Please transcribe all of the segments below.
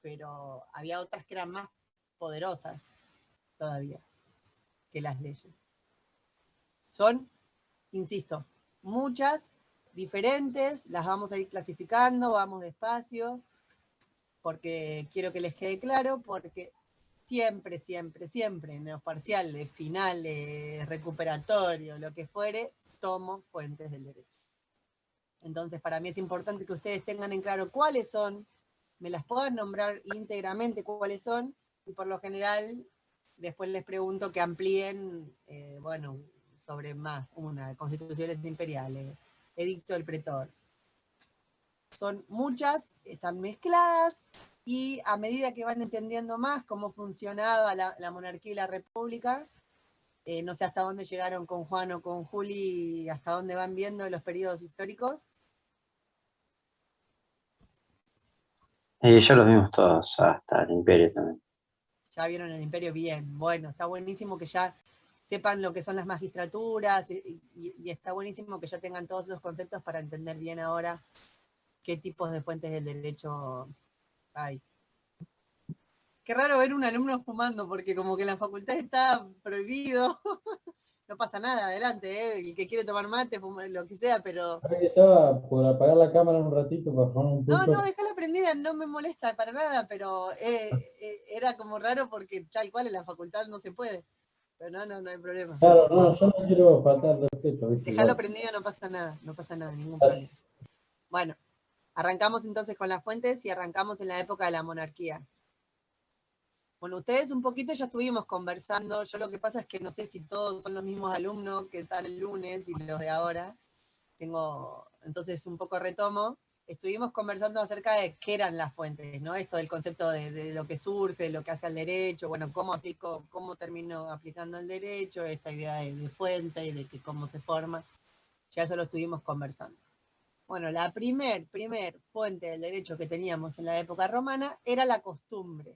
pero había otras que eran más poderosas todavía que las leyes. Son, insisto, muchas, diferentes, las vamos a ir clasificando, vamos despacio, porque quiero que les quede claro, porque siempre, siempre, siempre, en los parciales, finales, recuperatorios, lo que fuere, tomo fuentes del derecho. Entonces, para mí es importante que ustedes tengan en claro cuáles son, me las puedan nombrar íntegramente cuáles son, y por lo general, después les pregunto que amplíen, bueno, sobre más, una, constituciones imperiales, edicto del pretor. Son muchas, están mezcladas, y a medida que van entendiendo más cómo funcionaba la monarquía y la república, no sé hasta dónde llegaron con Juan o con Juli, hasta dónde van viendo los periodos históricos. Yo los vimos todos, hasta el Imperio también. Ya vieron el Imperio bien, bueno, está buenísimo que ya sepan lo que son las magistraturas, y está buenísimo que ya tengan todos esos conceptos para entender bien ahora qué tipos de fuentes del derecho hay. Qué raro ver un alumno fumando, porque como que en la facultad está prohibido. No pasa nada, adelante, el que quiere tomar mate, fumar, lo que sea, pero... Estaba por apagar la cámara un ratito para fumar un No, pucho. no, déjala prendida, no me molesta para nada, pero era como raro porque tal cual en la facultad no se puede. Pero no hay problema. Claro, no, yo no quiero faltar el respeto, ¿viste? Déjalo prendido, no pasa nada, ningún problema. Bueno, arrancamos entonces con las fuentes y arrancamos en la época de la monarquía. Bueno, ustedes un poquito ya estuvimos conversando, yo lo que pasa es que no sé si todos son los mismos alumnos que están el lunes y los de ahora. Entonces un poco retomo. Estuvimos conversando acerca de qué eran las fuentes, ¿no? Esto del concepto de lo que surge, de lo que hace al derecho, bueno, cómo termino aplicando el derecho, esta idea de fuente y de que cómo se forma. Ya eso lo estuvimos conversando. Bueno, la primer fuente del derecho que teníamos en la época romana era la costumbre.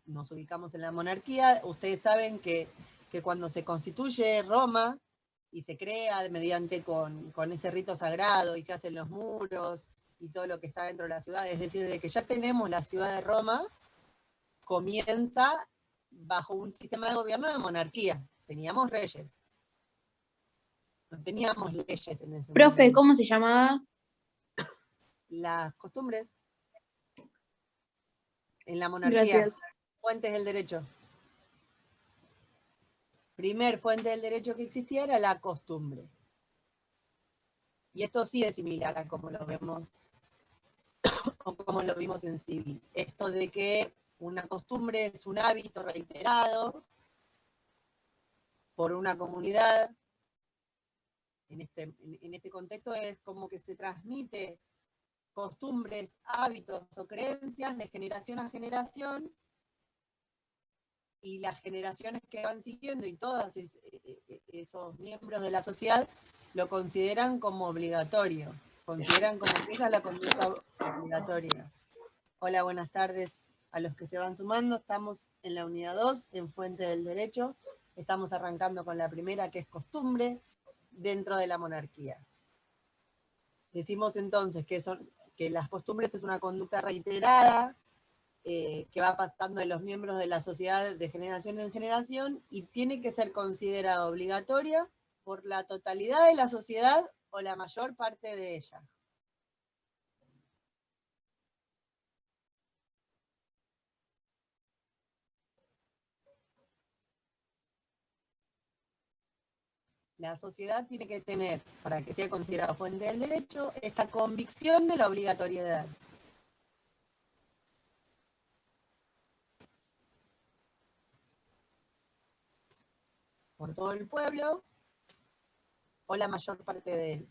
Nos ubicamos en la monarquía. Ustedes saben que cuando se constituye Roma y se crea mediante con ese rito sagrado y se hacen los muros y todo lo que está dentro de la ciudad, es decir, de que ya tenemos la ciudad de Roma, comienza bajo un sistema de gobierno de monarquía. Teníamos reyes. No teníamos leyes en ese Profe, momento. ¿cómo se llamaba? Las costumbres en la monarquía. Gracias. Fuentes del derecho. Primer fuente del derecho que existía era la costumbre. Y esto sí es similar a como lo vemos o como lo vimos en civil. Esto de que una costumbre es un hábito reiterado por una comunidad. En este contexto es como que se transmite costumbres, hábitos o creencias de generación a generación, y las generaciones que van siguiendo y todos esos miembros de la sociedad lo consideran como obligatorio, consideran como que esa es la conducta obligatoria. Hola, buenas tardes a los que se van sumando. Estamos en la unidad 2, en Fuente del Derecho. Estamos arrancando con la primera, que es costumbre dentro de la monarquía. Decimos entonces que las costumbres es una conducta reiterada, que va pasando de los miembros de la sociedad de generación en generación, y tiene que ser considerada obligatoria por la totalidad de la sociedad o la mayor parte de ella. La sociedad tiene que tener, para que sea considerada fuente del derecho, esta convicción de la obligatoriedad. Por todo el pueblo o la mayor parte de él.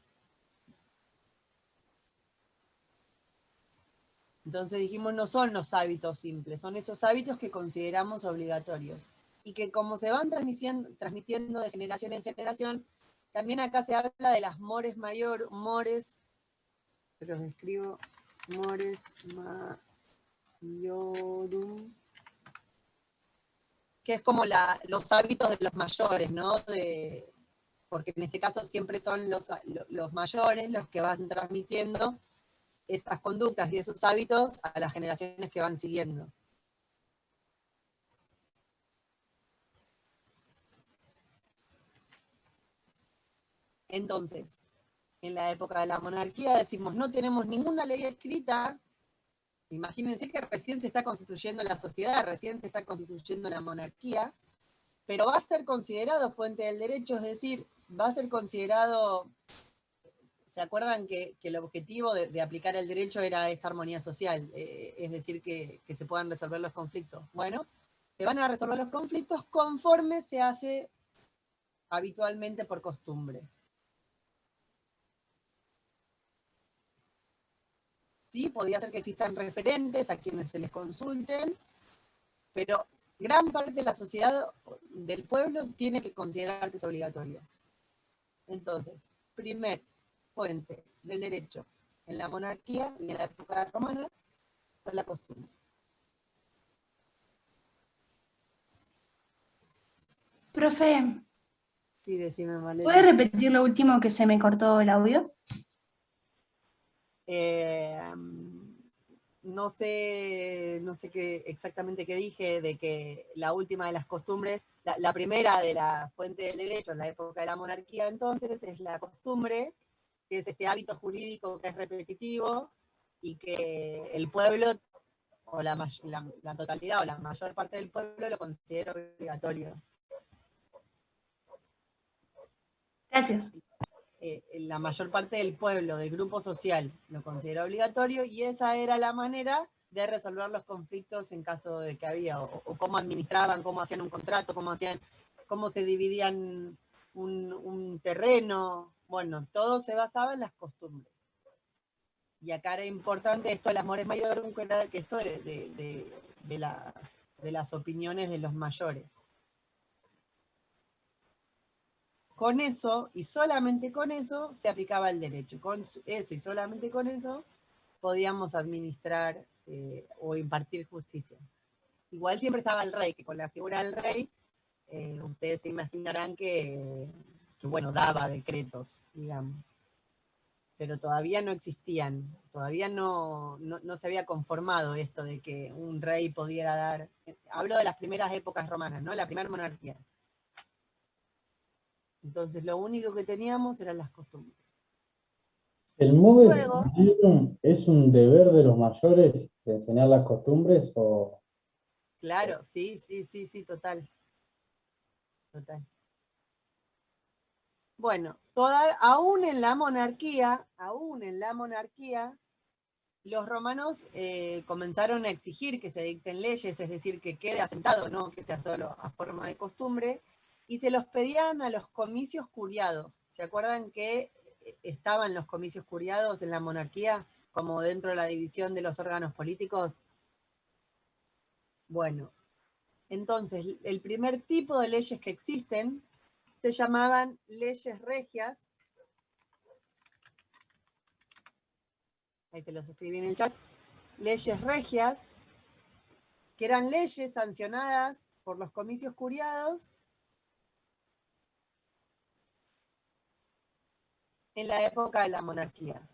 Entonces dijimos, no son los hábitos simples, son esos hábitos que consideramos obligatorios. Y que como se van transmitiendo de generación en generación, también acá se habla de las mores mores, te los escribo, mores maiorum, que es como los hábitos de los mayores, ¿no? Porque en este caso siempre son los mayores los que van transmitiendo esas conductas y esos hábitos a las generaciones que van siguiendo. Entonces, en la época de la monarquía decimos, no tenemos ninguna ley escrita. Imagínense que recién se está constituyendo la sociedad, recién se está constituyendo la monarquía, pero va a ser considerado fuente del derecho, es decir, va a ser considerado. ¿Se acuerdan que el objetivo de aplicar el derecho era esta armonía social? Es decir, que se puedan resolver los conflictos. Bueno, se van a resolver los conflictos conforme se hace habitualmente por costumbre. Sí, podría ser que existan referentes a quienes se les consulten, pero gran parte de la sociedad, del pueblo, tiene que considerar que es obligatorio. Entonces, primer fuente del derecho en la monarquía y en la época romana fue la costumbre. Profe, Sí, decime, Valeria. ¿puedes repetir lo último que se me cortó el audio? No sé exactamente qué dije, de que la última de las costumbres, la primera de la fuente del derecho en la época de la monarquía entonces es la costumbre, que es este hábito jurídico que es repetitivo y que el pueblo, o la totalidad o la mayor parte del pueblo lo considera obligatorio. Gracias. La mayor parte del pueblo, del grupo social, lo considera obligatorio, y esa era la manera de resolver los conflictos en caso de que había, o cómo administraban, cómo hacían un contrato, cómo se dividían un terreno. Bueno, todo se basaba en las costumbres. Y acá era importante esto de las mores maiorum, que esto de las opiniones de los mayores. Con eso, y solamente con eso, se aplicaba el derecho. Con eso y solamente con eso, podíamos administrar o impartir justicia. Igual siempre estaba el rey, que con la figura del rey, ustedes se imaginarán que, bueno, daba decretos, digamos. Pero todavía no existían, todavía no se había conformado esto de que un rey pudiera dar. Hablo de las primeras épocas romanas, ¿no? La primera monarquía. Entonces lo único que teníamos eran las costumbres. ¿El modo Luego, es un deber de los mayores de enseñar las costumbres o...? claro, sí, total. Bueno, aún en la monarquía, los romanos comenzaron a exigir que se dicten leyes, es decir, que quede asentado, no que sea solo a forma de costumbre, y se los pedían a los comicios curiados. ¿Se acuerdan que estaban los comicios curiados en la monarquía, como dentro de la división de los órganos políticos? Bueno, entonces el primer tipo de leyes que existen se llamaban leyes regias. Ahí te los escribí en el chat. Leyes regias, que eran leyes sancionadas por los comicios curiados en la época de la monarquía.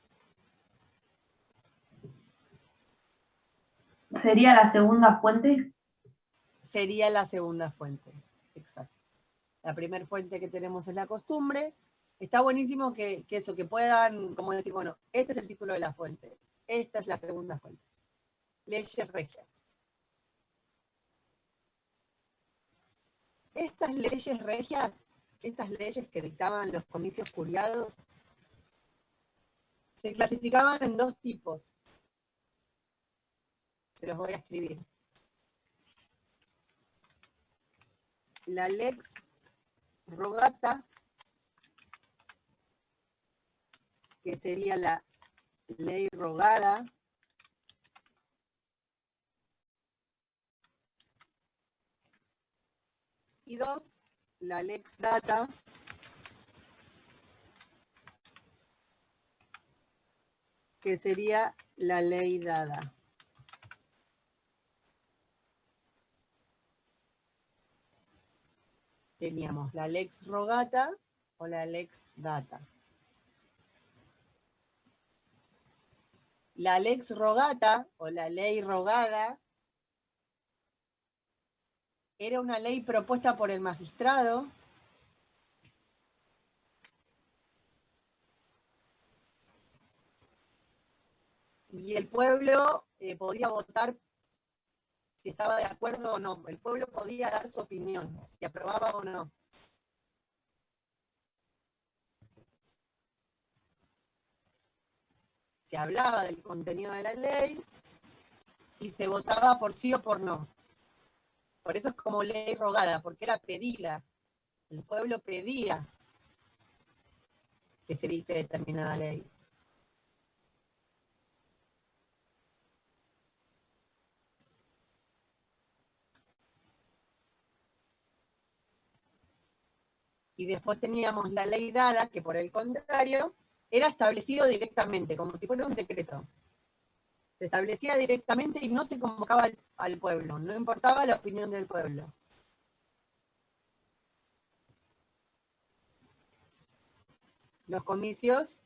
¿Sería la segunda fuente? Sería la segunda fuente, exacto. La primera fuente que tenemos es la costumbre. Está buenísimo que puedan, como decir, bueno, este es el título de la fuente, esta es la segunda fuente. Leyes regias. Estas leyes regias, estas leyes que dictaban los comicios curiados, se clasificaban en dos tipos. Se los voy a escribir. La lex rogata, que sería la ley rogada, y dos, la lex data, que sería la ley dada. Teníamos la lex rogata o la lex data. La lex rogata, o la ley rogada, era una ley propuesta por el magistrado y el pueblo podía votar si estaba de acuerdo o no. El pueblo podía dar su opinión, si aprobaba o no. Se hablaba del contenido de la ley y se votaba por sí o por no. Por eso es como ley rogada, porque era pedida. El pueblo pedía que se dicte determinada ley. Y después teníamos la ley dada, que por el contrario, era establecido directamente, como si fuera un decreto. Se establecía directamente y no se convocaba al pueblo, no importaba la opinión del pueblo. Los comicios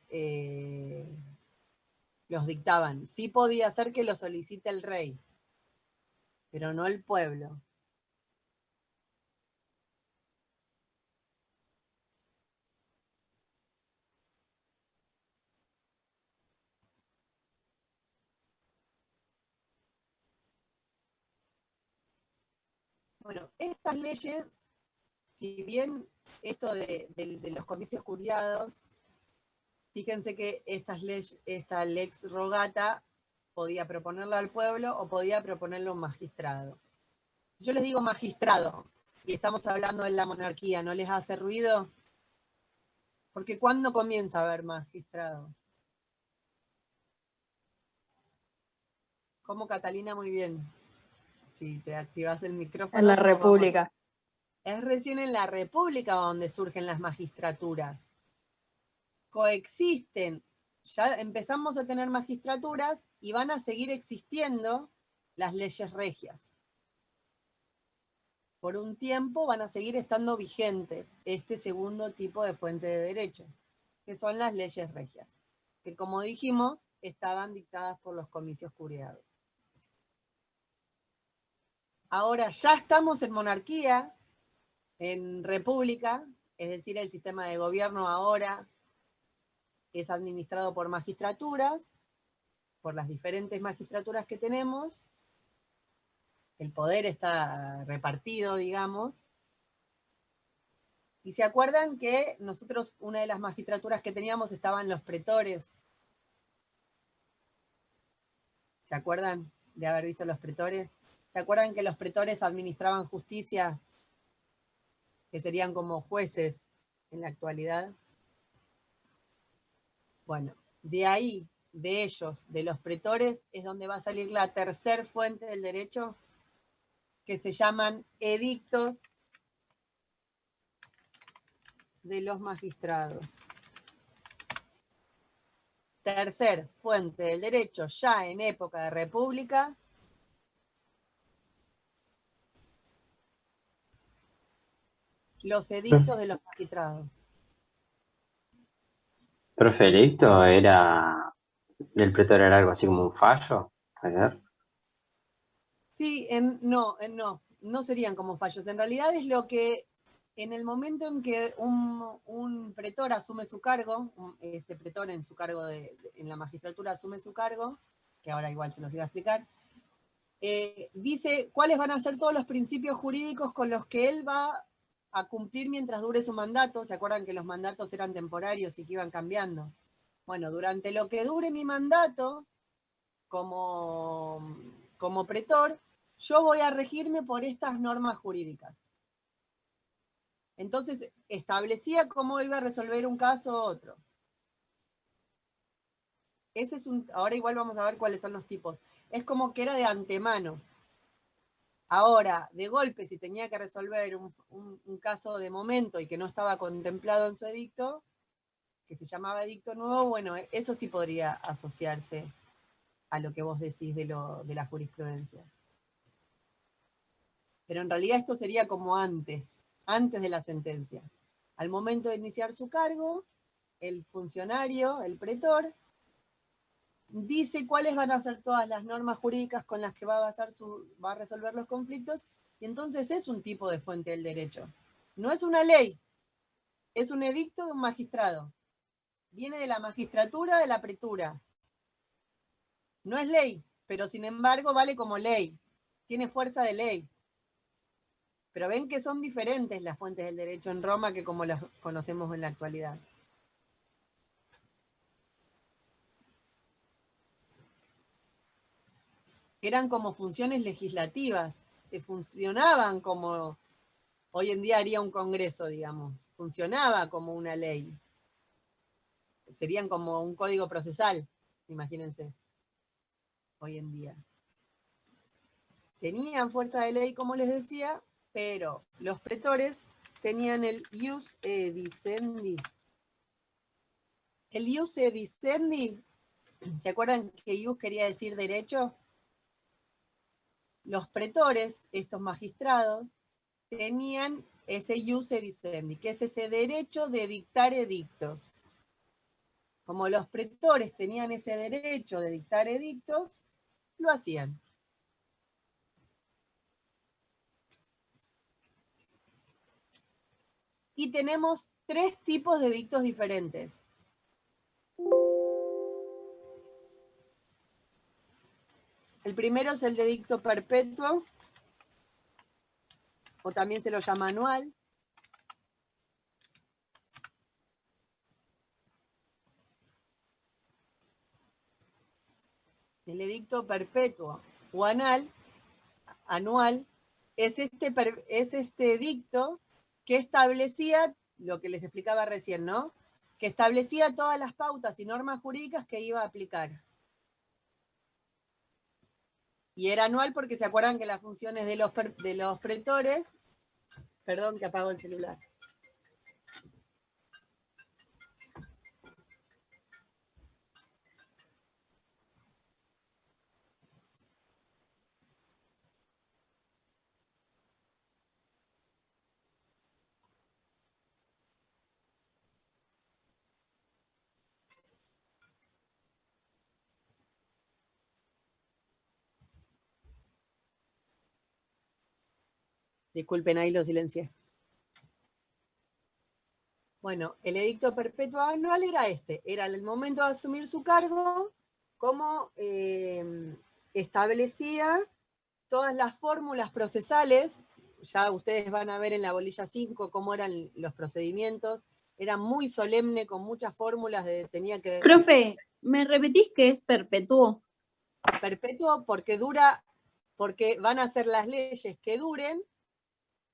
los dictaban. Sí podía ser que lo solicite el rey, pero no el pueblo. Bueno, estas leyes, si bien esto de los comicios curiados, fíjense que esta lex rogata podía proponerla al pueblo o podía proponerlo a un magistrado. Yo les digo magistrado, y estamos hablando de la monarquía, ¿no les hace ruido? Porque ¿cuándo comienza a haber magistrados? Como Catalina, muy bien. Si te activas el micrófono. En la todo vamos. República. Es recién en la República donde surgen las magistraturas. Coexisten. Ya empezamos a tener magistraturas y van a seguir existiendo las leyes regias. Por un tiempo van a seguir estando vigentes este segundo tipo de fuente de derecho, que son las leyes regias, que como dijimos, estaban dictadas por los comicios curiados. Ahora ya estamos en monarquía, en república, es decir, el sistema de gobierno ahora es administrado por magistraturas, por las diferentes magistraturas que tenemos, el poder está repartido, digamos, y se acuerdan que nosotros, una de las magistraturas que teníamos estaban los pretores. ¿Se acuerdan de haber visto los pretores? ¿Se acuerdan que los pretores administraban justicia, que serían como jueces en la actualidad? Bueno, de ahí, de ellos, de los pretores, es donde va a salir la tercer fuente del derecho, que se llaman edictos de los magistrados. Tercer fuente del derecho, ya en época de república, los edictos de los magistrados. Profe, ¿el edicto era del pretor era algo así como un fallo? ¿Puede ser? Sí, no serían como fallos. En realidad es lo que, en el momento en que un pretor asume su cargo, este pretor en su cargo en la magistratura asume su cargo, que ahora igual se los iba a explicar, dice cuáles van a ser todos los principios jurídicos con los que él va a cumplir mientras dure su mandato. ¿Se acuerdan que los mandatos eran temporarios y que iban cambiando? Bueno, durante lo que dure mi mandato, como pretor, yo voy a regirme por estas normas jurídicas. Entonces, establecía cómo iba a resolver un caso u otro. Ahora igual vamos a ver cuáles son los tipos. Es como que era de antemano. Ahora, de golpe, si tenía que resolver un caso de momento y que no estaba contemplado en su edicto, que se llamaba edicto nuevo, bueno, eso sí podría asociarse a lo que vos decís de la jurisprudencia. Pero en realidad esto sería como antes de la sentencia. Al momento de iniciar su cargo, el funcionario, el pretor, dice cuáles van a ser todas las normas jurídicas con las que va a resolver los conflictos, y entonces es un tipo de fuente del derecho. No es una ley, es un edicto de un magistrado. Viene de la magistratura de la pretura. No es ley, pero sin embargo vale como ley. Tiene fuerza de ley. Pero ven que son diferentes las fuentes del derecho en Roma que como las conocemos en la actualidad. Eran como funciones legislativas, que funcionaban como hoy en día haría un congreso, digamos. Funcionaba como una ley. Serían como un código procesal, imagínense, hoy en día. Tenían fuerza de ley, como les decía, pero los pretores tenían el ius edicendi. El ius edicendi, ¿se acuerdan que ius quería decir derecho? Los pretores, estos magistrados, tenían ese ius edicendi, que es ese derecho de dictar edictos. Como los pretores tenían ese derecho de dictar edictos, lo hacían. Y tenemos 3 tipos de edictos diferentes. El primero es el de edicto perpetuo, o también se lo llama anual. El edicto perpetuo o anual, es este edicto que establecía, lo que les explicaba recién, ¿no? Que establecía todas las pautas y normas jurídicas que iba a aplicar. Y era anual porque se acuerdan que las funciones de los pretores, perdón que apago el celular. Disculpen, ahí lo silencié. Bueno, el edicto perpetuo anual era era el momento de asumir su cargo, cómo establecía todas las fórmulas procesales. Ya ustedes van a ver en la bolilla 5 cómo eran los procedimientos. Era muy solemne, con muchas fórmulas, tenía que... Profe, ¿me repetís que es perpetuo? Perpetuo porque van a ser las leyes que duren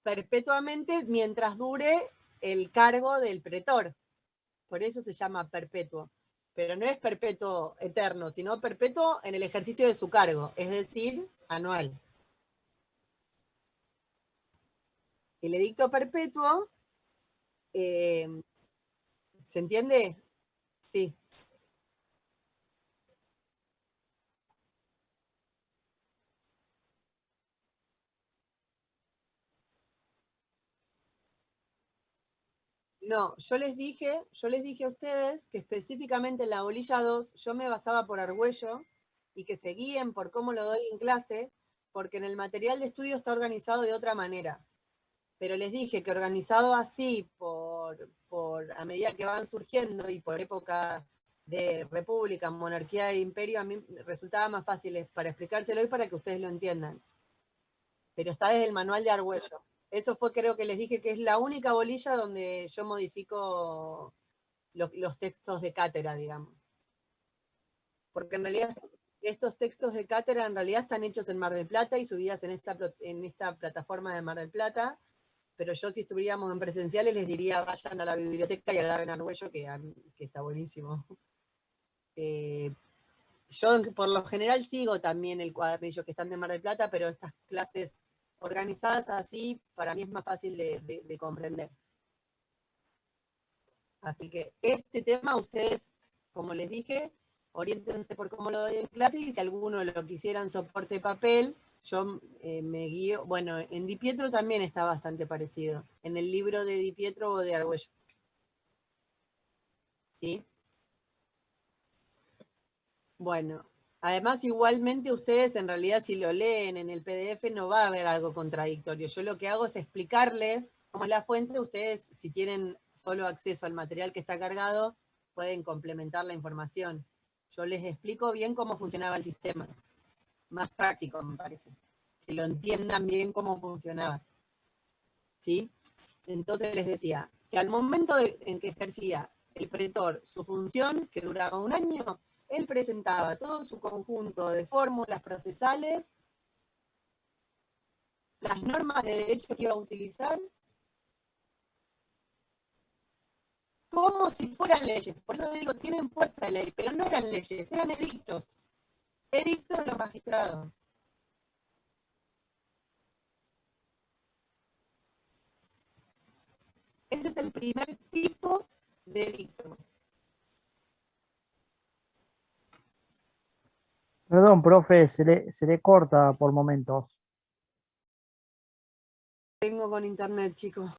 perpetuamente mientras dure el cargo del pretor. Por eso se llama perpetuo. Pero no es perpetuo eterno, sino perpetuo en el ejercicio de su cargo, es decir, anual. El edicto perpetuo, ¿se entiende? Sí. No, yo les dije a ustedes que específicamente en la bolilla 2 yo me basaba por Argüello y que se guíen por cómo lo doy en clase, porque en el material de estudio está organizado de otra manera. Pero les dije que organizado así, a medida que van surgiendo y por época de república, monarquía e imperio, a mí resultaba más fácil para explicárselo y para que ustedes lo entiendan. Pero está desde el manual de Argüello. Eso fue, creo que les dije que es la única bolilla donde yo modifico los textos de cátedra, digamos. Porque en realidad estos textos de cátedra en realidad están hechos en Mar del Plata y subidas en esta plataforma de Mar del Plata, pero yo si estuviéramos en presenciales les diría vayan a la biblioteca y agarren Argüello, que está buenísimo. Yo por lo general sigo también el cuadernillo que están de Mar del Plata, pero estas clases organizadas así, para mí es más fácil de comprender. Así que este tema ustedes, como les dije, oriéntense por cómo lo doy en clase y si alguno lo quisiera en soporte papel, yo me guío. Bueno, en Di Pietro también está bastante parecido, en el libro de Di Pietro o de Argüello. ¿Sí? Bueno, además igualmente ustedes en realidad si lo leen en el PDF no va a haber algo contradictorio. Yo lo que hago es explicarles cómo es la fuente. Ustedes si tienen solo acceso al material que está cargado pueden complementar la información. Yo les explico bien cómo funcionaba el sistema. Más práctico me parece. Que lo entiendan bien cómo funcionaba. ¿Sí? Entonces les decía que al momento en que ejercía el pretor su función, que duraba 1 año, él presentaba todo su conjunto de fórmulas procesales, las normas de derecho que iba a utilizar, como si fueran leyes. Por eso digo, tienen fuerza de ley, pero no eran leyes, eran edictos. Edictos de los magistrados. Ese es el primer tipo de edicto. Perdón, profe, se le corta por momentos. Tengo con internet, chicos.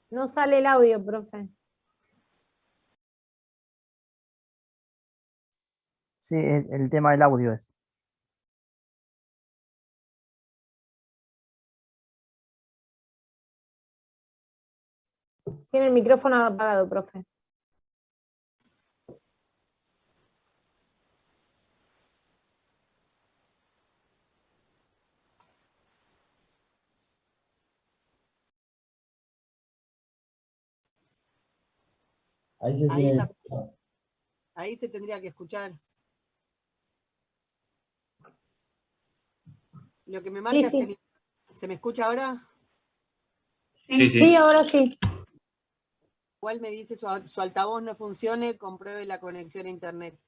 No sale el audio, profe. Sí, el tema del audio es. Tiene el micrófono apagado, profe. Ahí se Ahí, tiene. está, ahí se tendría que escuchar. Lo que me marca es que ¿se me escucha ahora? Sí, Sí, ahora sí. Igual me dice su altavoz no funcione, compruebe la conexión a internet.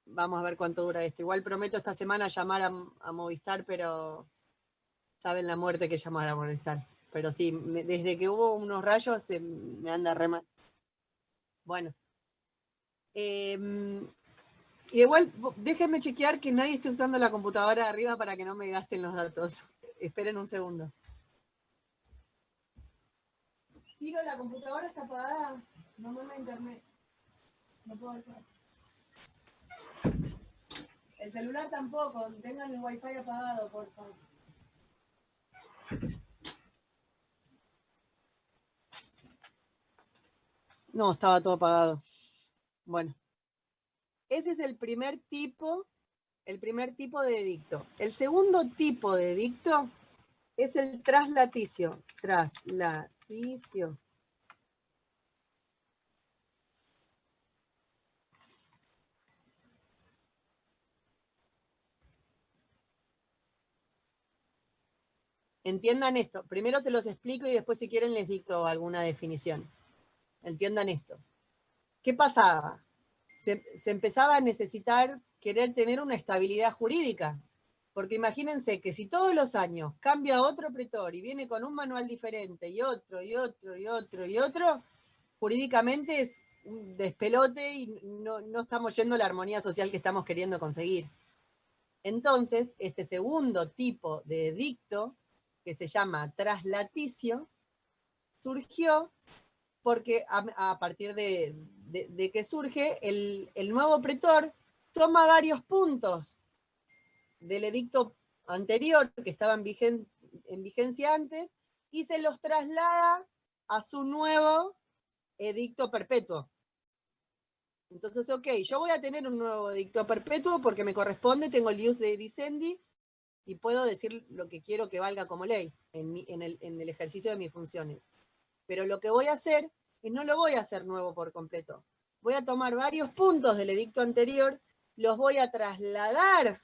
Vamos a ver cuánto dura esto. Igual prometo esta semana llamar a Movistar, pero saben la muerte que llamar a Movistar. Pero sí, desde que hubo unos rayos me anda re mal. Bueno. Igual, déjenme chequear que nadie esté usando la computadora de arriba para que no me gasten los datos. Esperen un segundo. Ciro, la computadora está apagada. No manda internet. No puedo entrar. El celular tampoco. Tengan el wifi apagado, por favor. No, estaba todo apagado. Bueno. Ese es el primer tipo de edicto. El segundo tipo de edicto es el traslaticio. Traslaticio. Entiendan esto. Primero se los explico y después si quieren les dicto alguna definición. Entiendan esto. ¿Qué pasaba? Se empezaba a necesitar querer tener una estabilidad jurídica. Porque imagínense que si todos los años cambia otro pretor y viene con un manual diferente y otro, y otro, y otro, y otro, jurídicamente es un despelote y no estamos yendo a la armonía social que estamos queriendo conseguir. Entonces, este segundo tipo de edicto, que se llama traslaticio, surgió porque a partir de que surge, el nuevo pretor toma varios puntos del edicto anterior, que estaban en vigencia antes, y se los traslada a su nuevo edicto perpetuo. Entonces, ok, yo voy a tener un nuevo edicto perpetuo porque me corresponde, tengo el ius de dicendi, y puedo decir lo que quiero que valga como ley en el ejercicio de mis funciones. Pero lo que voy a hacer es no lo voy a hacer nuevo por completo. Voy a tomar varios puntos del edicto anterior, los voy a trasladar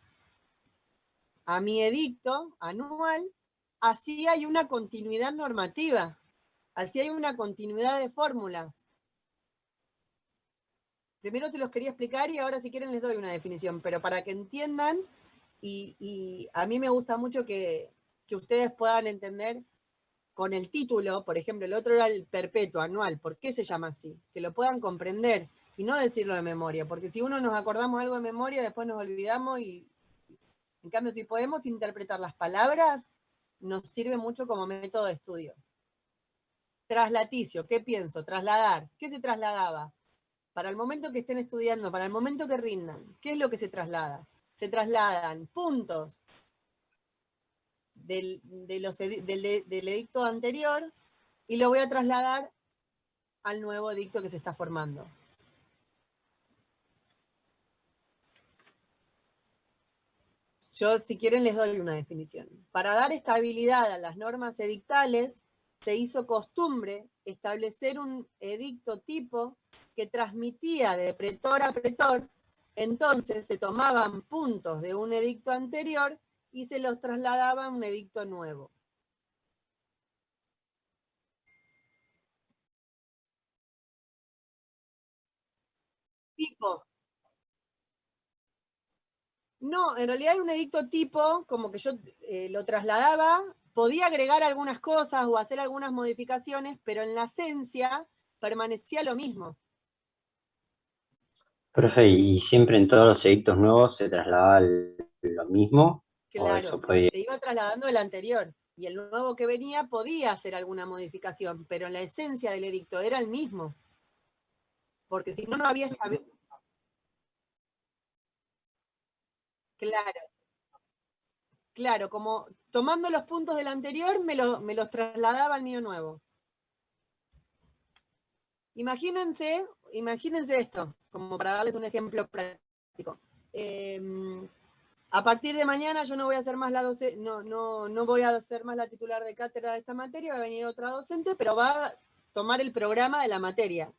a mi edicto anual, así hay una continuidad normativa, así hay una continuidad de fórmulas. Primero se los quería explicar y ahora si quieren les doy una definición, pero para que entiendan, y a mí me gusta mucho que ustedes puedan entender con el título, por ejemplo, el otro era el perpetuo, anual, ¿por qué se llama así? Que lo puedan comprender y no decirlo de memoria, porque si uno nos acordamos algo de memoria, después nos olvidamos y en cambio si podemos interpretar las palabras, nos sirve mucho como método de estudio. Traslaticio, ¿qué pienso? Trasladar. ¿Qué se trasladaba? Para el momento que estén estudiando, para el momento que rindan, ¿qué es lo que se traslada? Se trasladan puntos del edicto anterior y lo voy a trasladar al nuevo edicto que se está formando. Yo, si quieren, les doy una definición. Para dar estabilidad a las normas edictales, se hizo costumbre establecer un edicto tipo que transmitía de pretor a pretor. Entonces se tomaban puntos de un edicto anterior y se los trasladaba a un edicto nuevo. Tipo. No, en realidad era un edicto tipo, como que yo lo trasladaba, podía agregar algunas cosas o hacer algunas modificaciones, pero en la esencia permanecía lo mismo. Profe, ¿y siempre en todos los edictos nuevos se trasladaba lo mismo? ¿O Claro, eso podía? se iba trasladando el anterior, y el nuevo que venía podía hacer alguna modificación, pero en la esencia del edicto era el mismo. Porque si no, no había estabilidad. Claro. Claro, como tomando los puntos del anterior, me los trasladaba al mío nuevo. Imagínense esto, como para darles un ejemplo práctico. A partir de mañana yo no voy a hacer más no voy a hacer más la titular de cátedra de esta materia, va a venir otra docente, pero va a tomar el programa de la materia.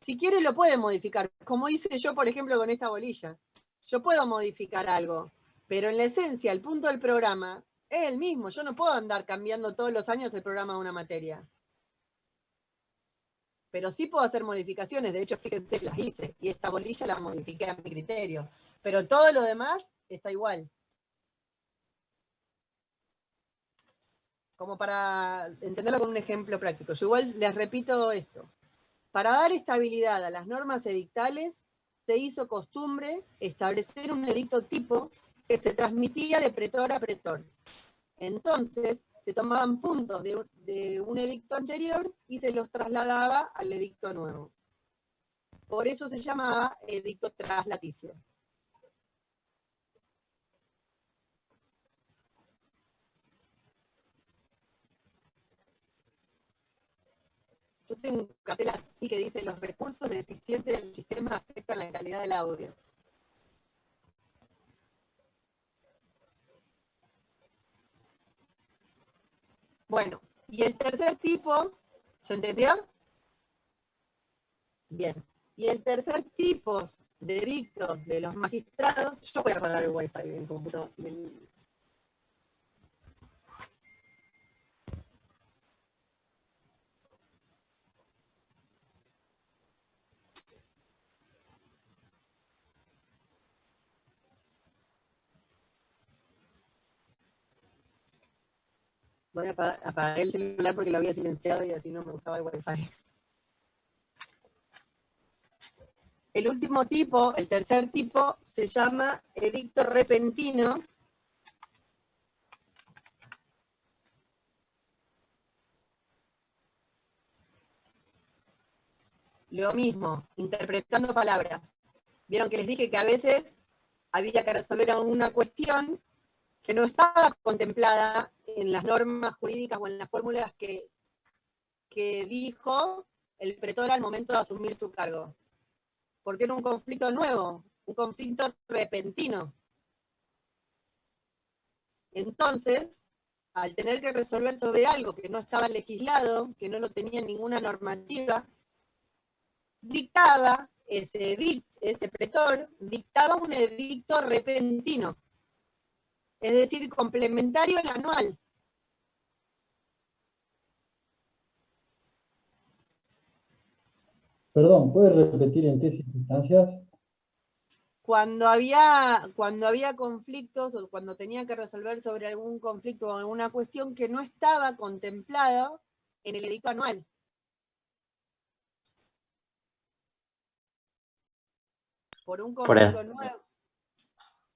Si quiere lo puede modificar, como hice yo, por ejemplo, con esta bolilla. Yo puedo modificar algo, pero en la esencia, el punto del programa es el mismo. Yo no puedo andar cambiando todos los años el programa de una materia. Pero sí puedo hacer modificaciones, de hecho, fíjense, las hice, y esta bolilla la modifiqué a mi criterio. Pero todo lo demás está igual. Como para entenderlo con un ejemplo práctico. Yo igual les repito esto. Para dar estabilidad a las normas edictales, se hizo costumbre establecer un edicto tipo que se transmitía de pretor a pretor. Entonces, se tomaban puntos de un edicto anterior y se los trasladaba al edicto nuevo. Por eso se llamaba edicto traslaticio. Yo tengo un cartel así que dice: los recursos deficientes del sistema afectan la calidad del audio. Bueno, y el tercer tipo, ¿se entendió? Bien. Y el tercer tipo de edictos de los magistrados, yo voy a apagar el wifi del computador. Voy a apagar el celular porque lo había silenciado y así no me usaba el wifi. El último tipo, el tercer tipo, se llama edicto repentino. Lo mismo, interpretando palabras. Vieron que les dije que a veces había que resolver una cuestión que no estaba contemplada en las normas jurídicas o en las fórmulas que dijo el pretor al momento de asumir su cargo. Porque era un conflicto nuevo, un conflicto repentino. Entonces, al tener que resolver sobre algo que no estaba legislado, que no lo tenía ninguna normativa, dictaba ese pretor, dictaba un edicto repentino, es decir, complementario al anual. Perdón, ¿puede repetir en qué circunstancias? cuando había conflictos o cuando tenía que resolver sobre algún conflicto o alguna cuestión que no estaba contemplado en el edicto anual. Por un conflicto nuevo.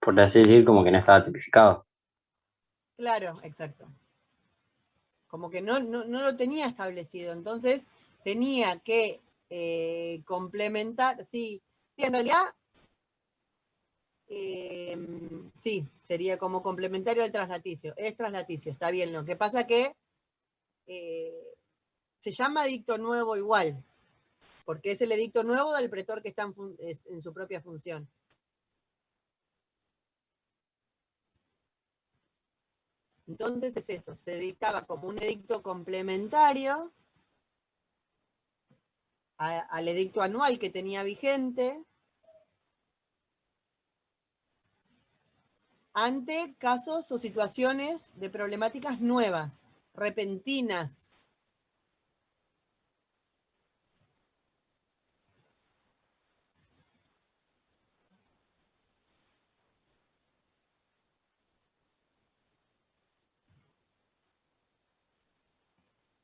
Por así decir, como que no estaba tipificado. Claro, exacto. Como que no lo tenía establecido, entonces tenía que complementar, sí, en realidad, sí, sería como complementario al traslaticio, es traslaticio, está bien, lo que pasa que se llama edicto nuevo igual, porque es el edicto nuevo del pretor que está en su propia función. Entonces es eso, se dictaba como un edicto complementario al edicto anual que tenía vigente ante casos o situaciones de problemáticas nuevas, repentinas.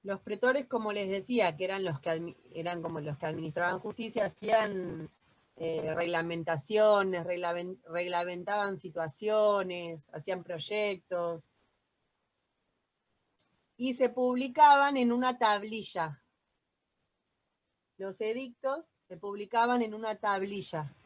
Los pretores, como les decía, que eran como los que administraban justicia, hacían reglamentaciones, reglamentaban situaciones, hacían proyectos, y se publicaban en una tablilla. Los edictos se publicaban en una tablilla.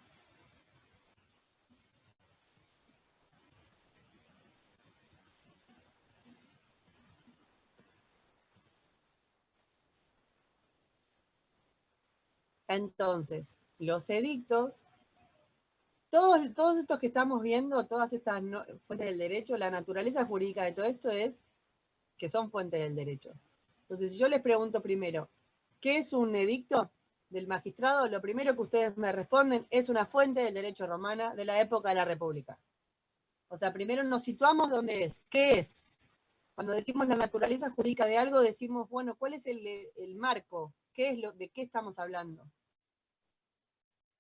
Entonces, los edictos, todos estos que estamos viendo, todas estas fuentes del derecho, la naturaleza jurídica de todo esto es que son fuentes del derecho. Entonces, si yo les pregunto primero, ¿qué es un edicto del magistrado? Lo primero que ustedes me responden es una fuente del derecho romana de la época de la República. O sea, primero nos situamos dónde es. ¿Qué es? Cuando decimos la naturaleza jurídica de algo, decimos, bueno, ¿cuál es el marco? ¿De qué estamos hablando?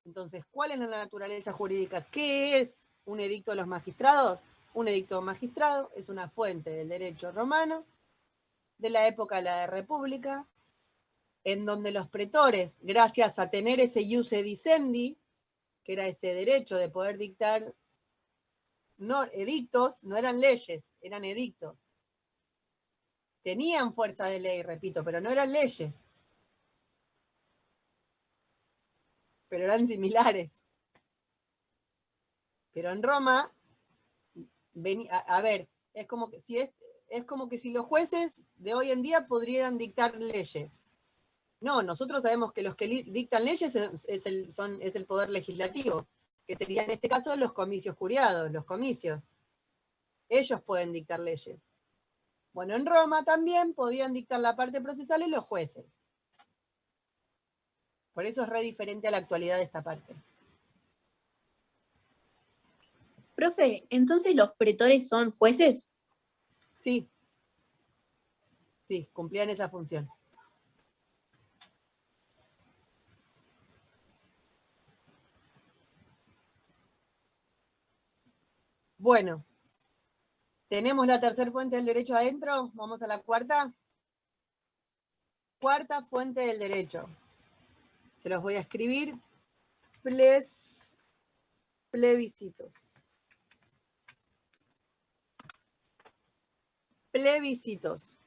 Entonces, ¿cuál es la naturaleza jurídica? ¿Qué es un edicto de los magistrados? Un edicto magistrado es una fuente del derecho romano de la época de la República, en donde los pretores, gracias a tener ese ius edicendi, que era ese derecho de poder dictar edictos, no eran leyes, eran edictos. Tenían fuerza de ley, repito, pero no eran leyes. Pero eran similares. Pero en Roma, a ver, es como que si los jueces de hoy en día podrían dictar leyes. No, nosotros sabemos que los que dictan leyes es el poder legislativo, que sería en este caso los comicios curiados, los comicios. Ellos pueden dictar leyes. Bueno, en Roma también podían dictar la parte procesal y los jueces. Por eso es re diferente a la actualidad de esta parte. Profe, ¿entonces los pretores son jueces? Sí. Sí, cumplían esa función. Bueno, ¿tenemos la tercera fuente del derecho adentro? Vamos a la cuarta. Cuarta fuente del derecho. Se los voy a escribir. Plebiscitos. Plebiscitos.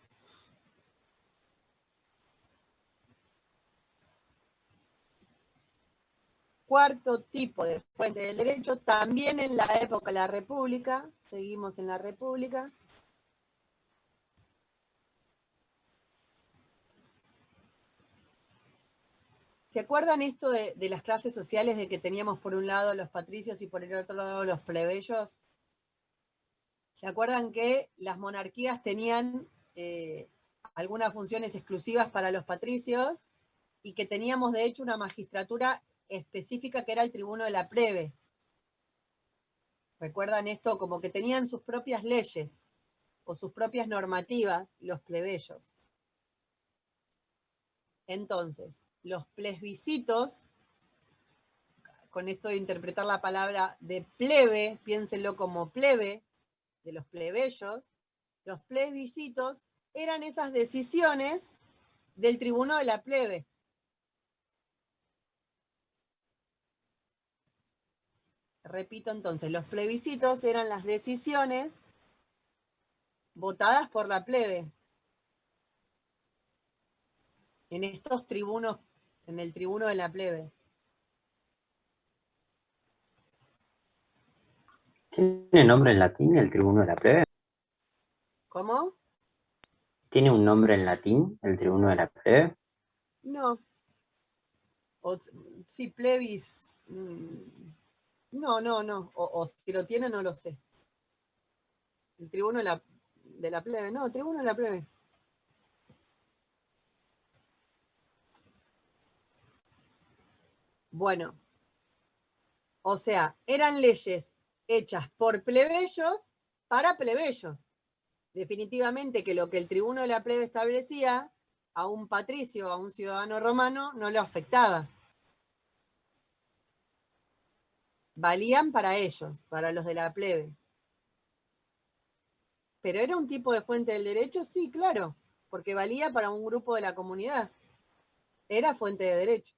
Cuarto tipo de fuente del derecho, también en la época de la República, seguimos en la República. ¿Se acuerdan esto de las clases sociales, de que teníamos por un lado los patricios y por el otro lado los plebeyos? ¿Se acuerdan que las monarquías tenían algunas funciones exclusivas para los patricios y que teníamos de hecho una magistratura específica que era el tribuno de la plebe? ¿Recuerdan esto? Como que tenían sus propias leyes o sus propias normativas los plebeyos. Entonces, los plebiscitos, con esto de interpretar la palabra de plebe, piénsenlo como plebe, de los plebeyos. Los plebiscitos eran esas decisiones del tribuno de la plebe. Repito entonces, los plebiscitos eran las decisiones votadas por la plebe. En estos tribunos, en el tribuno de la plebe. ¿Tiene nombre en latín el tribuno de la plebe? ¿Cómo? ¿Tiene un nombre en latín el tribuno de la plebe? No. Sí, plebis. No. O si lo tiene, no lo sé. El tribuno de la plebe. No, tribuno de la plebe. Bueno. O sea, eran leyes hechas por plebeyos para plebeyos. Definitivamente que lo que el tribuno de la plebe establecía a un patricio, a un ciudadano romano, no lo afectaba. Valían para ellos, para los de la plebe. ¿Pero era un tipo de fuente del derecho? Sí, claro, porque valía para un grupo de la comunidad. Era fuente de derecho.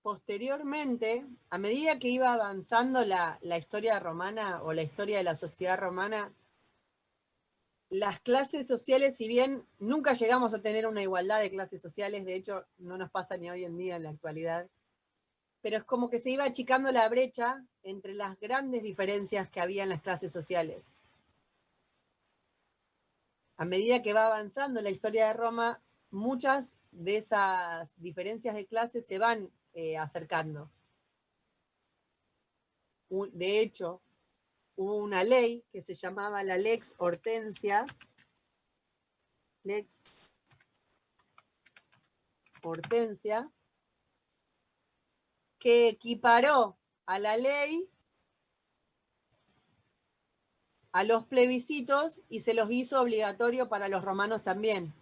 Posteriormente, a medida que iba avanzando la historia romana o la historia de la sociedad romana, las clases sociales, si bien nunca llegamos a tener una igualdad de clases sociales, de hecho no nos pasa ni hoy en día en la actualidad, pero es como que se iba achicando la brecha entre las grandes diferencias que había en las clases sociales. A medida que va avanzando la historia de Roma, muchas de esas diferencias de clases se van acercando. De hecho, hubo una ley que se llamaba la Lex Hortensia. Lex Hortensia, que equiparó a la ley a los plebiscitos y se los hizo obligatorio para los romanos también.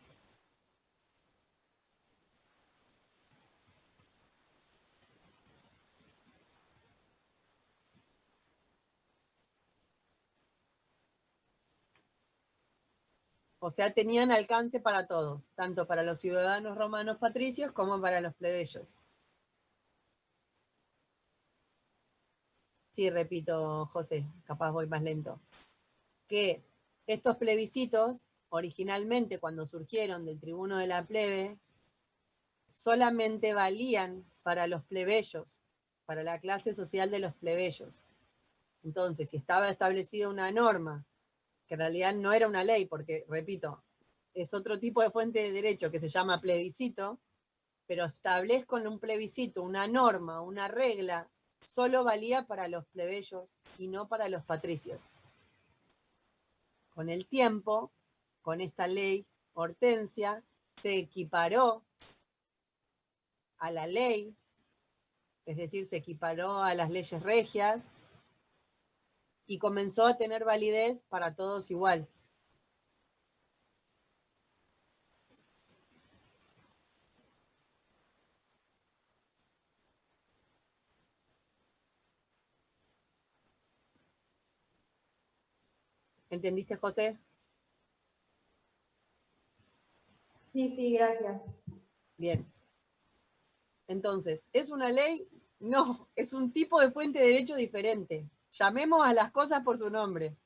O sea, tenían alcance para todos, tanto para los ciudadanos romanos patricios como para los plebeyos. Sí, repito, José, capaz voy más lento. Que estos plebiscitos, originalmente cuando surgieron del tribuno de la plebe, solamente valían para los plebeyos, para la clase social de los plebeyos. Entonces, si estaba establecida una norma, que en realidad no era una ley, porque, repito, es otro tipo de fuente de derecho que se llama plebiscito, pero establezco en un plebiscito una norma, una regla, solo valía para los plebeyos y no para los patricios. Con el tiempo, con esta ley Hortensia, se equiparó a la ley, es decir, se equiparó a las leyes regias y comenzó a tener validez para todos igual. ¿Entendiste, José? Sí, gracias. Bien. Entonces, ¿es una ley? No, es un tipo de fuente de derecho diferente. Llamemos a las cosas por su nombre.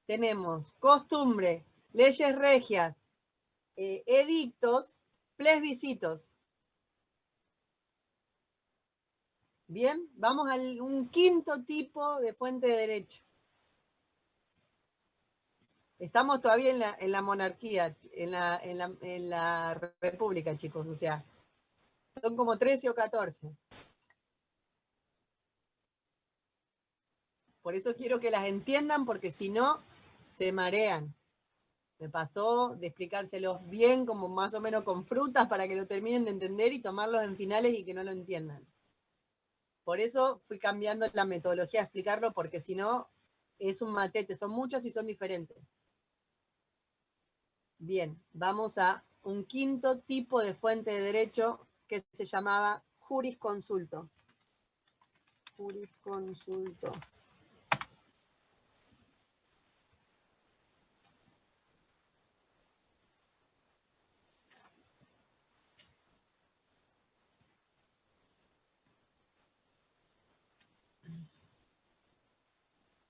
Tenemos costumbre, leyes regias, edictos, plebiscitos. Bien, vamos a un quinto tipo de fuente de derecho. Estamos todavía en la monarquía, en la república, chicos, o sea, son como 13 o 14. Por eso quiero que las entiendan, porque si no, se marean. Me pasó de explicárselos bien, como más o menos con frutas, para que lo terminen de entender y tomarlos en finales y que no lo entiendan. Por eso fui cambiando la metodología de explicarlo, porque si no, es un matete, son muchas y son diferentes. Bien, vamos a un quinto tipo de fuente de derecho que se llamaba jurisconsulto. Jurisconsulto.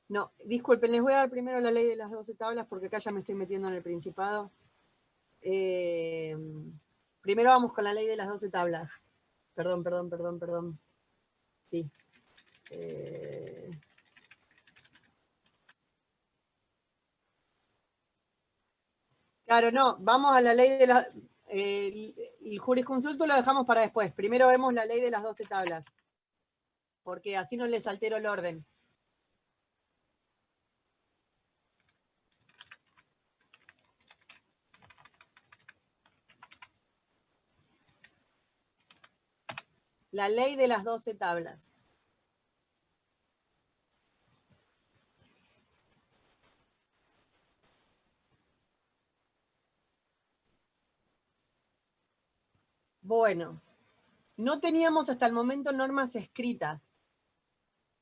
No, disculpen, les voy a dar primero la ley de las 12 tablas porque acá ya me estoy metiendo en el Principado. Primero vamos con la ley de las 12 tablas. Perdón. Sí. Claro, no, vamos a la ley de la... el jurisconsulto lo dejamos para después. Primero vemos la ley de las 12 tablas. Porque así no les altero el orden. La ley de las 12 tablas. Bueno, no teníamos hasta el momento normas escritas.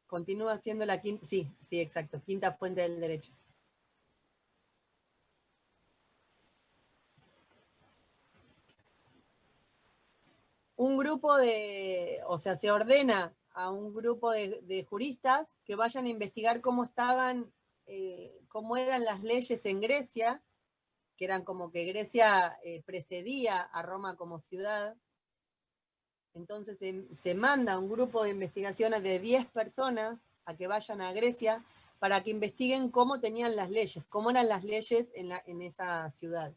Continúa siendo la quinta, sí, exacto, quinta fuente del derecho. Un grupo se ordena a un grupo de juristas que vayan a investigar cómo eran las leyes en Grecia, que eran como que Grecia precedía a Roma como ciudad. Entonces se manda un grupo de investigaciones de 10 personas a que vayan a Grecia para que investiguen cómo tenían las leyes, cómo eran las leyes en esa ciudad.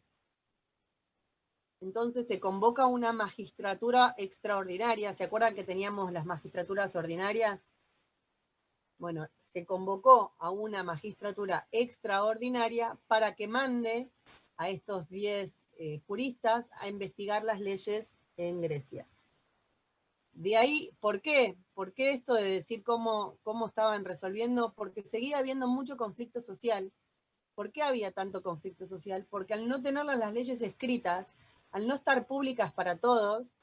Entonces se convoca una magistratura extraordinaria. ¿Se acuerdan que teníamos las magistraturas ordinarias? Bueno, se convocó a una magistratura extraordinaria para que mande a estos 10 juristas a investigar las leyes en Grecia. De ahí, ¿por qué? ¿Por qué esto de decir cómo estaban resolviendo? Porque seguía habiendo mucho conflicto social. ¿Por qué había tanto conflicto social? Porque al no tener las leyes escritas, al no estar públicas para todos,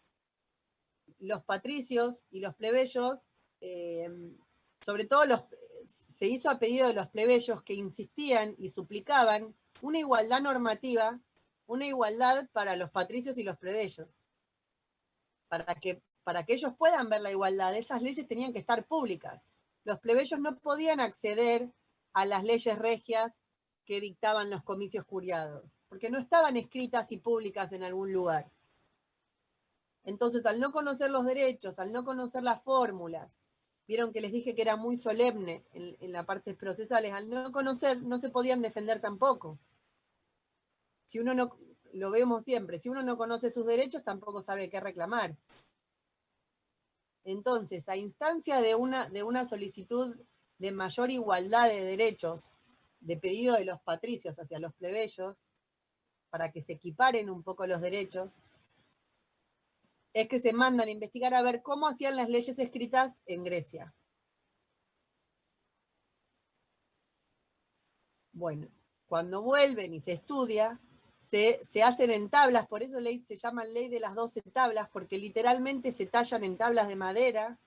los patricios y los plebeyos, sobre todo se hizo a pedido de los plebeyos que insistían y suplicaban una igualdad normativa, una igualdad para los patricios y los plebeyos. Para que ellos puedan ver la igualdad, esas leyes tenían que estar públicas. Los plebeyos no podían acceder a las leyes regias que dictaban los comicios curiados, porque no estaban escritas y públicas en algún lugar. Entonces, al no conocer los derechos, al no conocer las fórmulas, vieron que les dije que era muy solemne en la parte procesales, al no conocer, no se podían defender tampoco. Si uno no, lo vemos siempre, si uno no conoce sus derechos, tampoco sabe qué reclamar. Entonces, a instancia de una solicitud de mayor igualdad de derechos, de pedido de los patricios hacia los plebeyos, para que se equiparen un poco los derechos, es que se mandan a investigar a ver cómo hacían las leyes escritas en Grecia. Bueno, cuando vuelven y se estudia, se hacen en tablas, por eso se llama ley de las 12 tablas, porque literalmente se tallan en tablas de madera,